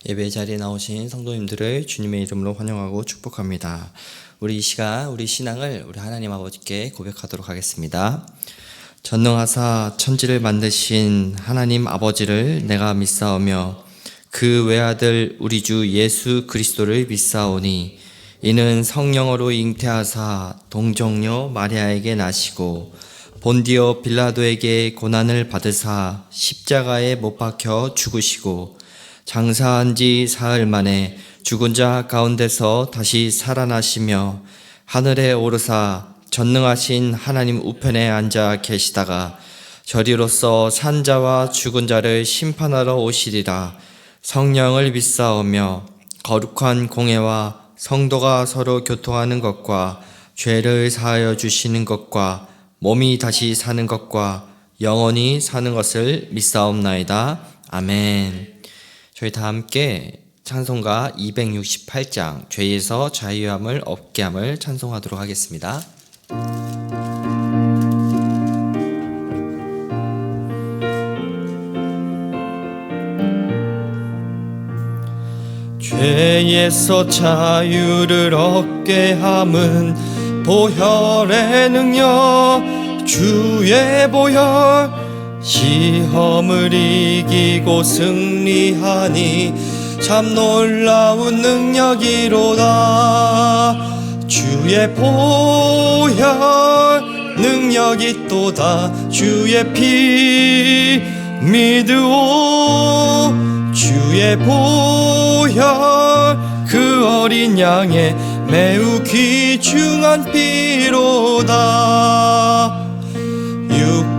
예배 자리에 나오신 성도님들을 주님의 이름으로 환영하고 축복합니다. 우리 이 시간 우리 신앙을 우리 하나님 아버지께 고백하도록 하겠습니다. 전능하사 천지를 만드신 하나님 아버지를 내가 믿사오며 그 외아들 우리 주 예수 그리스도를 믿사오니 이는 성령으로 잉태하사 동정녀 마리아에게 나시고 본디오 빌라도에게 고난을 받으사 십자가에 못 박혀 죽으시고 장사한 지 사흘 만에 죽은 자 가운데서 다시 살아나시며 하늘에 오르사 전능하신 하나님 우편에 앉아 계시다가 저리로서 산 자와 죽은 자를 심판하러 오시리라. 성령을 믿사오며 거룩한 공회와 성도가 서로 교통하는 것과 죄를 사하여 주시는 것과 몸이 다시 사는 것과 영원히 사는 것을 믿사옵나이다. 아멘. 저희 다 함께 찬송가 268장 죄에서 자유함을 얻게 함을 찬송하도록 하겠습니다. 죄에서 자유를 얻게 함은 보혈의 능력 주의 보혈 시험을 이기고 승리하니 참 놀라운 능력이로다. 주의 보혈 능력이 또다. 주의 피 믿으오. 주의 보혈 그 어린 양의 매우 귀중한 피로다.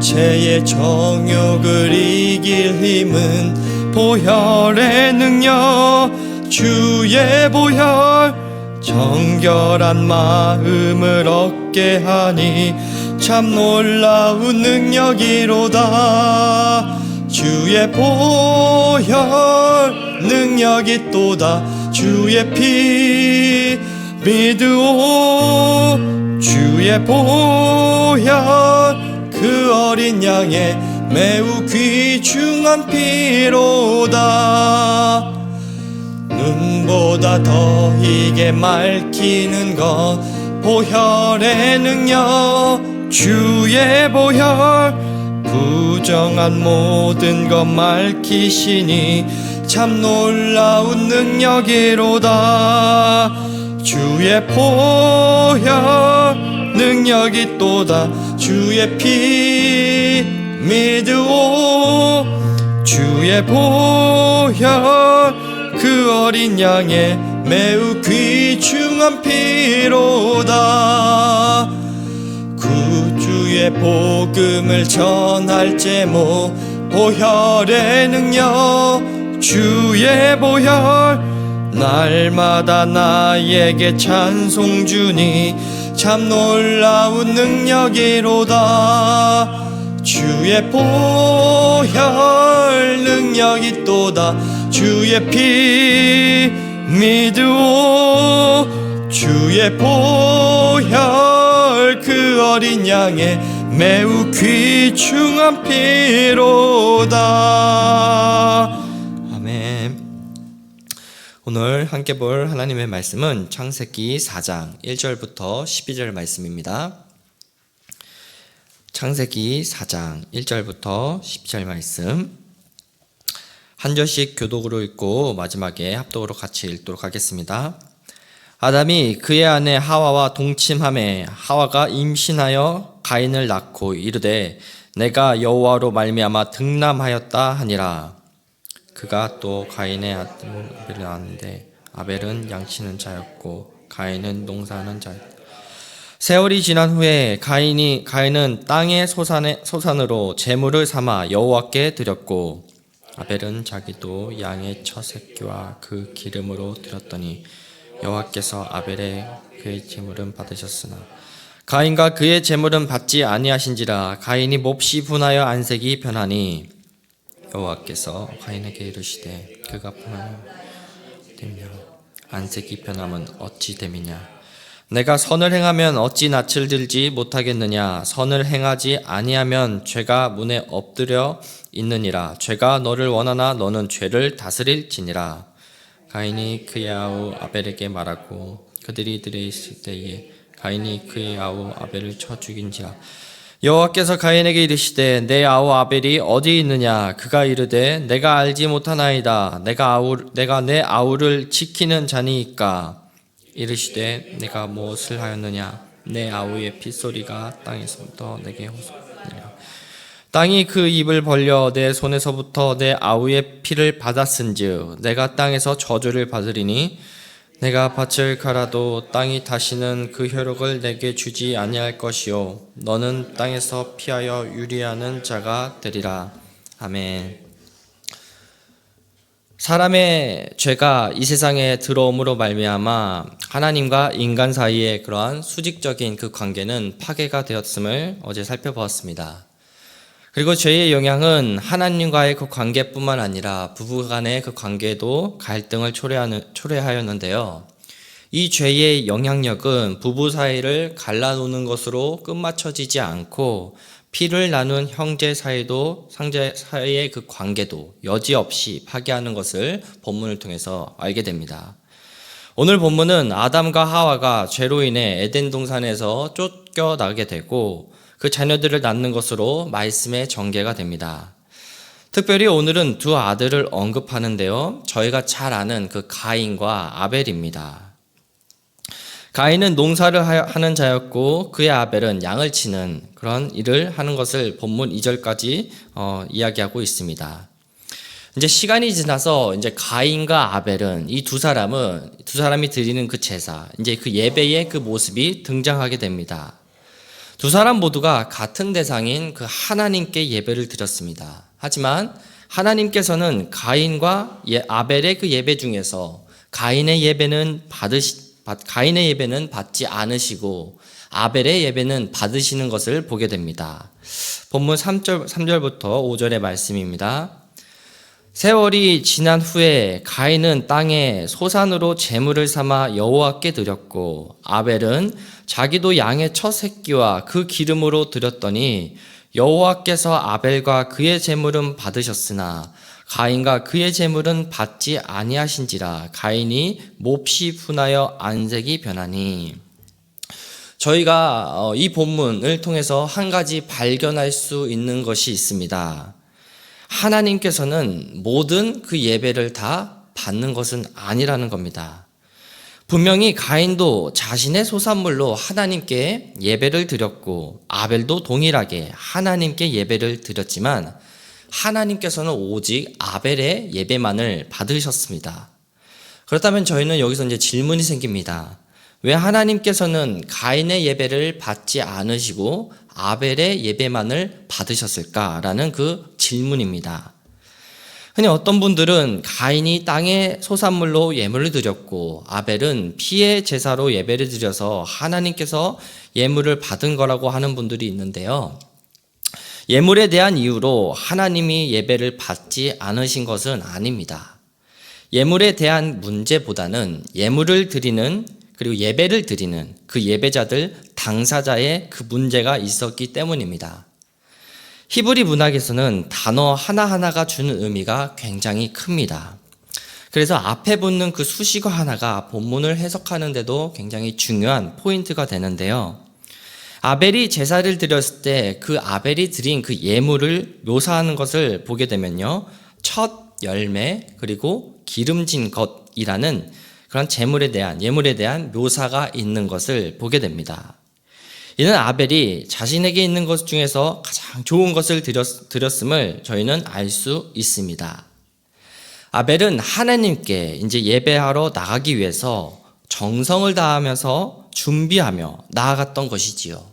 육체의 정욕을 이길 힘은 보혈의 능력 주의 보혈 정결한 마음을 얻게 하니 참 놀라운 능력이로다. 주의 보혈 능력이 또다. 주의 피 믿으오. 주의 보혈 그 어린 양의 매우 귀중한 피로다. 눈보다 더 희게 맑히는 것 보혈의 능력 주의 보혈 부정한 모든 것 맑히시니 참 놀라운 능력이로다. 주의 보혈 능력이 또다. 주의 피 믿으오. 주의 보혈 그 어린 양의 매우 귀중한 피로다. 구주의 복음을 전할 제목 보혈의 능력 주의 보혈 날마다 나에게 찬송 주니 참 놀라운 능력이로다. 주의 보혈 능력이 또다. 주의 피 믿으오. 주의 보혈 그 어린 양의 매우 귀중한 피로다. 아멘. 오늘 함께 볼 하나님의 말씀은 창세기 4장 1절부터 12절 말씀입니다. 창세기 4장 1절부터 10절 말씀 한 절씩 교독으로 읽고 마지막에 합독으로 같이 읽도록 하겠습니다. 아담이 그의 아내 하와와 동침하매 하와가 임신하여 가인을 낳고 이르되 내가 여호와로 말미암아 득남하였다 하니라. 그가 또 가인의 아들 아벨을 낳았는데 아벨은 양치는 자였고 가인은 농사하는 자였다. 세월이 지난 후에 가인은 땅의 소산으로 제물을 삼아 여호와께 드렸고 아벨은 자기도 양의 첫 새끼와 그 기름으로 드렸더니 여호와께서 아벨의 그의 제물은 받으셨으나 가인과 그의 제물은 받지 아니하신지라. 가인이 몹시 분하여 안색이 변하니 여호와께서 가인에게 이르시되 그가 분하여 되며 안색이 변함은 어찌 됨이냐. 내가 선을 행하면 어찌 낯을 들지 못하겠느냐. 선을 행하지 아니하면 죄가 문에 엎드려 있느니라. 죄가 너를 원하나 너는 죄를 다스릴지니라. 가인이 그의 아우 아벨에게 말하고 그들이 들에 있을 때에 가인이 그의 아우 아벨을 쳐 죽인지라. 여호와께서 가인에게 이르시되 내 아우 아벨이 어디 있느냐. 그가 이르되 내가 알지 못하나이다. 내가 내 아우를 지키는 자니이까. 이르시되 내가 무엇을 하였느냐. 내 아우의 핏소리가 땅에서부터 내게 호소하느니라. 땅이 그 입을 벌려 내 손에서부터 내 아우의 피를 받았은즉 내가 땅에서 저주를 받으리니 내가 밭을 갈아도 땅이 다시는 그 효력을 내게 주지 아니할 것이요 너는 땅에서 피하여 유리하는 자가 되리라. 아멘. 사람의 죄가 이 세상에 들어옴으로 말미암아 하나님과 인간 사이의 그러한 수직적인 그 관계는 파괴가 되었음을 어제 살펴보았습니다. 그리고 죄의 영향은 하나님과의 그 관계뿐만 아니라 부부 간의 그 관계도 갈등을 초래하였는데요. 이 죄의 영향력은 부부 사이를 갈라놓는 것으로 끝마쳐지지 않고 피를 나눈 형제 사이도 상제 사이의 그 관계도 여지없이 파괴하는 것을 본문을 통해서 알게 됩니다. 오늘 본문은 아담과 하와가 죄로 인해 에덴 동산에서 쫓겨나게 되고 그 자녀들을 낳는 것으로 말씀의 전개가 됩니다. 특별히 오늘은 두 아들을 언급하는데요. 저희가 잘 아는 그 가인과 아벨입니다. 가인은 농사를 하는 자였고 그의 아벨은 양을 치는 그런 일을 하는 것을 본문 2절까지 이야기하고 있습니다. 이제 시간이 지나서 이제 가인과 아벨은 이 두 사람이 드리는 그 제사, 이제 그 예배의 그 모습이 등장하게 됩니다. 두 사람 모두가 같은 대상인 그 하나님께 예배를 드렸습니다. 하지만 하나님께서는 가인과 아벨의 그 예배 중에서 가인의 예배는 받지 않으시고 아벨의 예배는 받으시는 것을 보게 됩니다. 본문 3절부터 5절의 말씀입니다. 세월이 지난 후에 가인은 땅에 소산으로 제물을 삼아 여호와께 드렸고 아벨은 자기도 양의 첫 새끼와 그 기름으로 드렸더니 여호와께서 아벨과 그의 제물은 받으셨으나 가인과 그의 제물은 받지 아니하신지라. 가인이 몹시 분하여 안색이 변하니. 저희가 이 본문을 통해서 한 가지 발견할 수 있는 것이 있습니다. 하나님께서는 모든 그 예배를 다 받는 것은 아니라는 겁니다. 분명히 가인도 자신의 소산물로 하나님께 예배를 드렸고 아벨도 동일하게 하나님께 예배를 드렸지만 하나님께서는 오직 아벨의 예배만을 받으셨습니다. 그렇다면 저희는 여기서 이제 질문이 생깁니다. 왜 하나님께서는 가인의 예배를 받지 않으시고 아벨의 예배만을 받으셨을까라는 그 질문입니다. 흔히 어떤 분들은 가인이 땅의 소산물로 예물을 드렸고 아벨은 피의 제사로 예배를 드려서 하나님께서 예물을 받은 거라고 하는 분들이 있는데요. 예물에 대한 이유로 하나님이 예배를 받지 않으신 것은 아닙니다. 예물에 대한 문제보다는 예물을 드리는 그리고 예배를 드리는 그 예배자들 당사자의 그 문제가 있었기 때문입니다. 히브리 문학에서는 단어 하나하나가 주는 의미가 굉장히 큽니다. 그래서 앞에 붙는 그 수식어 하나가 본문을 해석하는 데도 굉장히 중요한 포인트가 되는데요. 아벨이 제사를 드렸을 때 그 아벨이 드린 그 예물을 묘사하는 것을 보게 되면요. 첫 열매 그리고 기름진 것이라는 그런 예물에 대한 묘사가 있는 것을 보게 됩니다. 이는 아벨이 자신에게 있는 것 중에서 가장 좋은 것을 드렸음을 저희는 알 수 있습니다. 아벨은 하나님께 이제 예배하러 나가기 위해서 정성을 다하면서 준비하며 나아갔던 것이지요.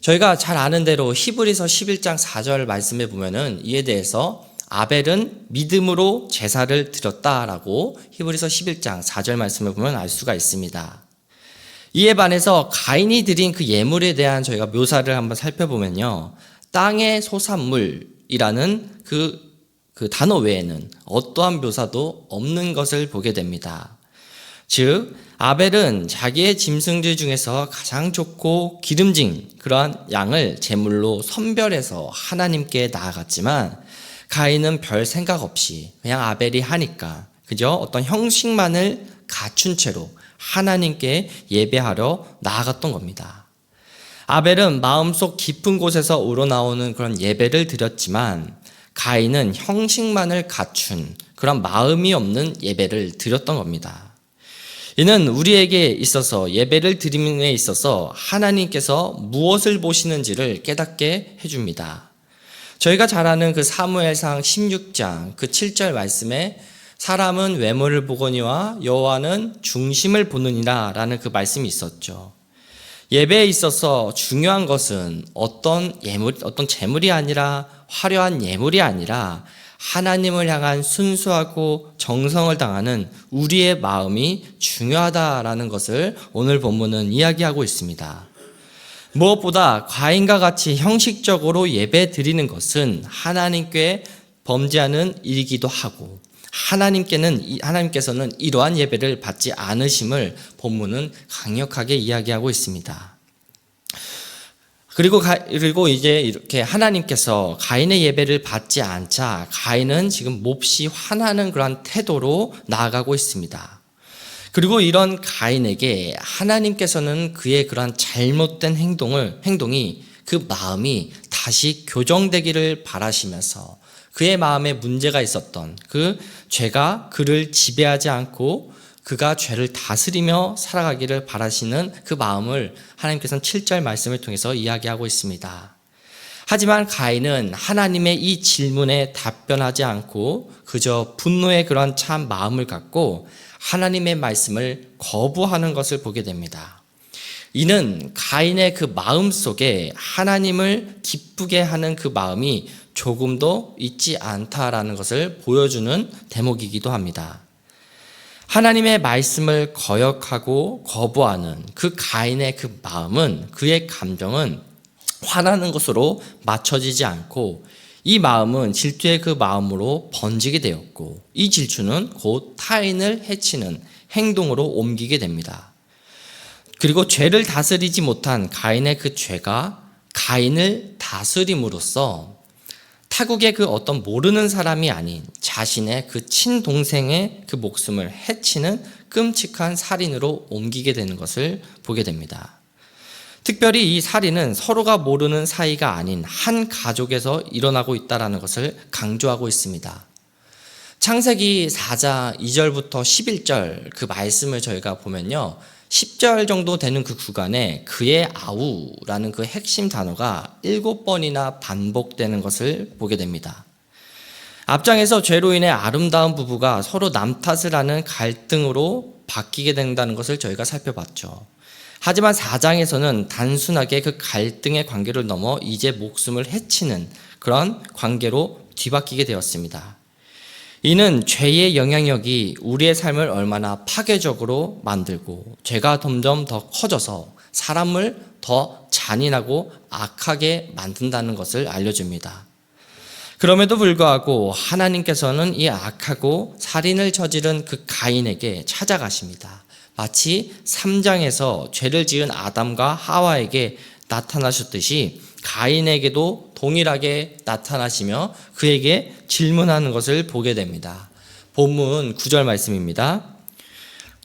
저희가 잘 아는 대로 히브리서 11장 4절 말씀에 보면은 이에 대해서 아벨은 믿음으로 제사를 드렸다라고 히브리서 11장 4절 말씀을 보면 알 수가 있습니다. 이에 반해서 가인이 드린 그 예물에 대한 저희가 묘사를 한번 살펴보면요. 땅의 소산물이라는 그 단어 외에는 어떠한 묘사도 없는 것을 보게 됩니다. 즉 아벨은 자기의 짐승들 중에서 가장 좋고 기름진 그러한 양을 제물로 선별해서 하나님께 나아갔지만 가인은 별 생각 없이 그냥 아벨이 하니까 그저 어떤 형식만을 갖춘 채로 하나님께 예배하러 나아갔던 겁니다. 아벨은 마음속 깊은 곳에서 우러나오는 그런 예배를 드렸지만 가인은 형식만을 갖춘 그런 마음이 없는 예배를 드렸던 겁니다. 이는 우리에게 있어서 예배를 드림에 있어서 하나님께서 무엇을 보시는지를 깨닫게 해줍니다. 저희가 잘 아는 그 사무엘상 16장 그 7절 말씀에 사람은 외모를 보거니와 여호와는 중심을 보느니라 라는 그 말씀이 있었죠. 예배에 있어서 중요한 것은 어떤 재물이 아니라 화려한 예물이 아니라 하나님을 향한 순수하고 정성을 당하는 우리의 마음이 중요하다라는 것을 오늘 본문은 이야기하고 있습니다. 무엇보다 가인과 같이 형식적으로 예배 드리는 것은 하나님께 범죄하는 일이기도 하고 하나님께서는 이러한 예배를 받지 않으심을 본문은 강력하게 이야기하고 있습니다. 그리고 이제 이렇게 하나님께서 가인의 예배를 받지 않자 가인은 지금 몹시 화나는 그러한 태도로 나아가고 있습니다. 그리고 이런 가인에게 하나님께서는 그의 그러한 잘못된 행동이 그 마음이 다시 교정되기를 바라시면서 그의 마음에 문제가 있었던 그 죄가 그를 지배하지 않고 그가 죄를 다스리며 살아가기를 바라시는 그 마음을 하나님께서는 7절 말씀을 통해서 이야기하고 있습니다. 하지만 가인은 하나님의 이 질문에 답변하지 않고 그저 분노의 그런 참 마음을 갖고 하나님의 말씀을 거부하는 것을 보게 됩니다. 이는 가인의 그 마음 속에 하나님을 기쁘게 하는 그 마음이 조금도 있지 않다라는 것을 보여주는 대목이기도 합니다. 하나님의 말씀을 거역하고 거부하는 그 가인의 그 마음은, 그의 감정은 화나는 것으로 맞춰지지 않고 이 마음은 질투의 그 마음으로 번지게 되었고 이 질투는 곧 타인을 해치는 행동으로 옮기게 됩니다. 그리고 죄를 다스리지 못한 가인의 그 죄가 가인을 다스림으로써 타국의 그 어떤 모르는 사람이 아닌 자신의 그 친동생의 그 목숨을 해치는 끔찍한 살인으로 옮기게 되는 것을 보게 됩니다. 특별히 이 살인은 서로가 모르는 사이가 아닌 한 가족에서 일어나고 있다는 것을 강조하고 있습니다. 창세기 4장 2절부터 11절 그 말씀을 저희가 보면요, 10절 정도 되는 그 구간에 그의 아우라는 그 핵심 단어가 7번이나 반복되는 것을 보게 됩니다. 앞장에서 죄로 인해 아름다운 부부가 서로 남 탓을 하는 갈등으로 바뀌게 된다는 것을 저희가 살펴봤죠. 하지만 4장에서는 단순하게 그 갈등의 관계를 넘어 이제 목숨을 해치는 그런 관계로 뒤바뀌게 되었습니다. 이는 죄의 영향력이 우리의 삶을 얼마나 파괴적으로 만들고 죄가 점점 더 커져서 사람을 더 잔인하고 악하게 만든다는 것을 알려줍니다. 그럼에도 불구하고 하나님께서는 이 악하고 살인을 저지른 그 가인에게 찾아가십니다. 마치 3장에서 죄를 지은 아담과 하와에게 나타나셨듯이 가인에게도 동일하게 나타나시며 그에게 질문하는 것을 보게 됩니다. 본문 9절 말씀입니다.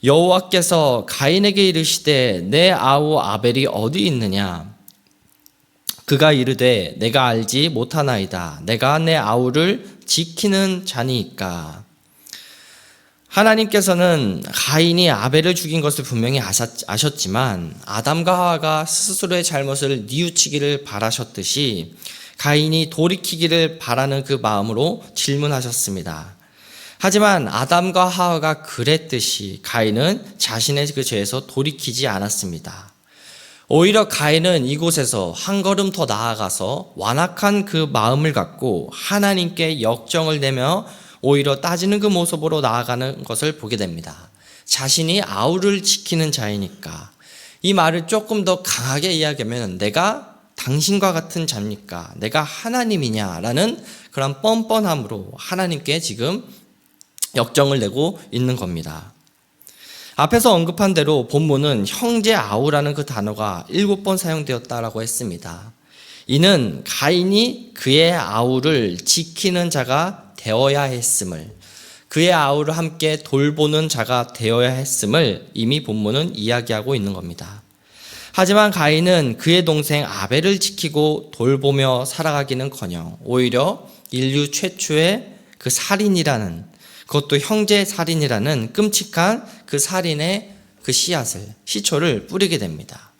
여호와께서 가인에게 이르시되 내 아우 아벨이 어디 있느냐? 그가 이르되 내가 알지 못하나이다. 내가 내 아우를 지키는 자니까. 하나님께서는 가인이 아벨을 죽인 것을 분명히 아셨지만 아담과 하와가 스스로의 잘못을 뉘우치기를 바라셨듯이 가인이 돌이키기를 바라는 그 마음으로 질문하셨습니다. 하지만 아담과 하와가 그랬듯이 가인은 자신의 그 죄에서 돌이키지 않았습니다. 오히려 가인은 이곳에서 한 걸음 더 나아가서 완악한 그 마음을 갖고 하나님께 역정을 내며 오히려 따지는 그 모습으로 나아가는 것을 보게 됩니다. 자신이 아우를 지키는 자이니까. 이 말을 조금 더 강하게 이야기하면 내가 당신과 같은 자입니까? 내가 하나님이냐? 라는 그런 뻔뻔함으로 하나님께 지금 역정을 내고 있는 겁니다. 앞에서 언급한 대로 본문은 형제 아우라는 그 단어가 7번 사용되었다라고 했습니다. 이는 가인이 그의 아우를 지키는 자가 되어야 했음을, 그의 아우를 함께 돌보는 자가 되어야 했음을 이미 본문은 이야기하고 있는 겁니다. 하지만 가인은 그의 동생 아벨을 지키고 돌보며 살아가기는커녕 오히려 인류 최초의 그 살인이라는, 그것도 형제 살인이라는 끔찍한 그 살인의 그 시초를 뿌리게 됩니다.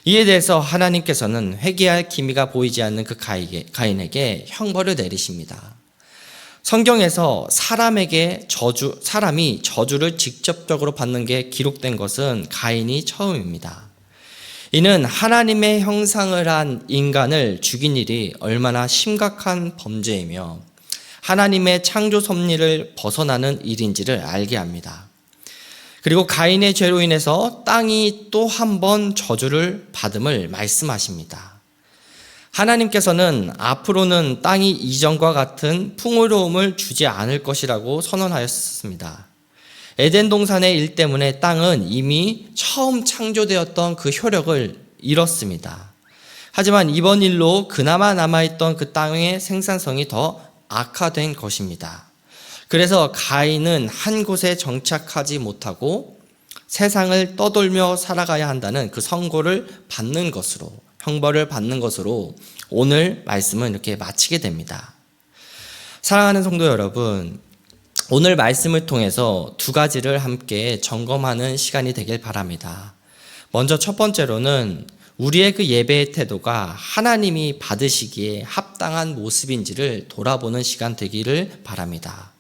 이에 대해서 하나님께서는 회개할 기미가 보이지 않는 그 가인에게 형벌을 내리십니다. 성경에서 사람이 저주를 직접적으로 받는 게 기록된 것은 가인이 처음입니다. 이는 하나님의 형상을 한 인간을 죽인 일이 얼마나 심각한 범죄이며 하나님의 창조 섭리를 벗어나는 일인지를 알게 합니다. 그리고 가인의 죄로 인해서 땅이 또 한 번 저주를 받음을 말씀하십니다. 하나님께서는 앞으로는 땅이 이전과 같은 풍요로움을 주지 않을 것이라고 선언하였습니다. 에덴 동산의 일 때문에 땅은 이미 처음 창조되었던 그 효력을 잃었습니다. 하지만 이번 일로 그나마 남아있던 그 땅의 생산성이 더 악화된 것입니다. 그래서 가인은 한 곳에 정착하지 못하고 세상을 떠돌며 살아가야 한다는 그 선고를 받는 것으로, 형벌을 받는 것으로 오늘 말씀은 이렇게 마치게 됩니다. 사랑하는 성도 여러분, 오늘 말씀을 통해서 두 가지를 함께 점검하는 시간이 되길 바랍니다. 먼저 첫 번째로는 우리의 그 예배의 태도가 하나님이 받으시기에 합당한 모습인지를 돌아보는 시간 되기를 바랍니다.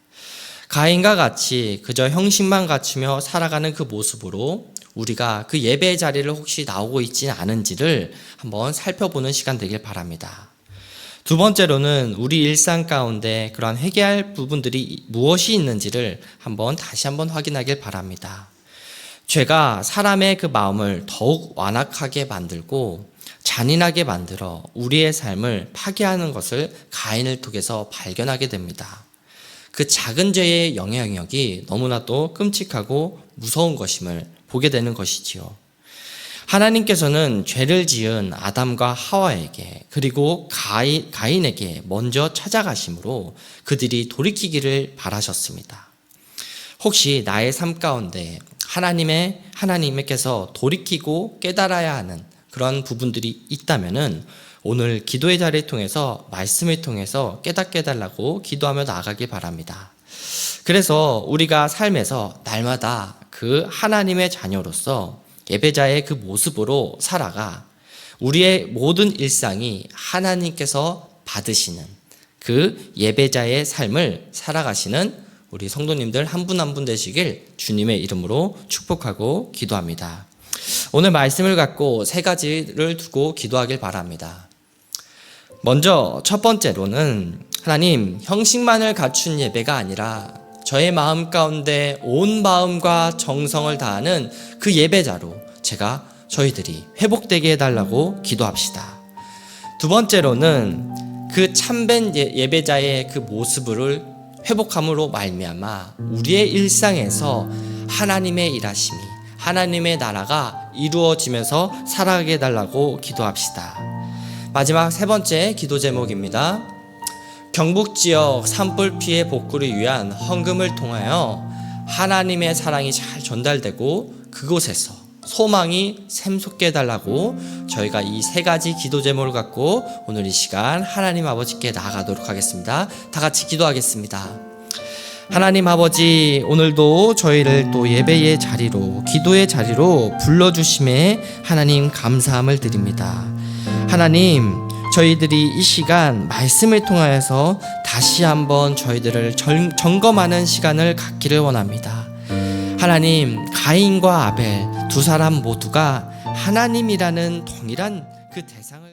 가인과 같이 그저 형식만 갖추며 살아가는 그 모습으로 우리가 그 예배의 자리를 혹시 나오고 있지 않은지를 한번 살펴보는 시간 되길 바랍니다. 두 번째로는 우리 일상 가운데 그러한 회개할 부분들이 무엇이 있는지를 다시 한번 확인하길 바랍니다. 죄가 사람의 그 마음을 더욱 완악하게 만들고 잔인하게 만들어 우리의 삶을 파괴하는 것을 가인을 통해서 발견하게 됩니다. 그 작은 죄의 영향력이 너무나도 끔찍하고 무서운 것임을 보게 되는 것이지요. 하나님께서는 죄를 지은 아담과 하와에게 그리고 가인에게 먼저 찾아가심으로 그들이 돌이키기를 바라셨습니다. 혹시 나의 삶 가운데 하나님께서 돌이키고 깨달아야 하는 그런 부분들이 있다면은 오늘 기도의 자리를 통해서 말씀을 통해서 깨닫게 해달라고 기도하며 나아가길 바랍니다. 그래서 우리가 삶에서 날마다 그 하나님의 자녀로서 예배자의 그 모습으로 살아가 우리의 모든 일상이 하나님께서 받으시는 그 예배자의 삶을 살아가시는 우리 성도님들 한 분 한 분 되시길 주님의 이름으로 축복하고 기도합니다. 오늘 말씀을 갖고 세 가지를 두고 기도하길 바랍니다. 먼저 첫 번째로는 하나님, 형식만을 갖춘 예배가 아니라 저의 마음 가운데 온 마음과 정성을 다하는 그 예배자로 저희들이 회복되게 해달라고 기도합시다. 두 번째로는 그 참된 예배자의 그 모습을 회복함으로 말미암아 우리의 일상에서 하나님의 일하심이, 하나님의 나라가 이루어지면서 살아가게 해달라고 기도합시다. 마지막 세 번째 기도 제목입니다. 경북 지역 산불 피해 복구를 위한 헌금을 통하여 하나님의 사랑이 잘 전달되고 그곳에서 소망이 샘솟게 해달라고 저희가 이 세 가지 기도 제목을 갖고 오늘 이 시간 하나님 아버지께 나아가도록 하겠습니다. 다 같이 기도하겠습니다. 하나님 아버지, 오늘도 저희를 또 예배의 자리로, 기도의 자리로 불러주심에 하나님 감사함을 드립니다. 하나님, 저희들이 이 시간 말씀을 통하여서 다시 한번 저희들을 점검하는 시간을 갖기를 원합니다. 하나님, 가인과 아벨 두 사람 모두가 하나님이라는 동일한 그 대상을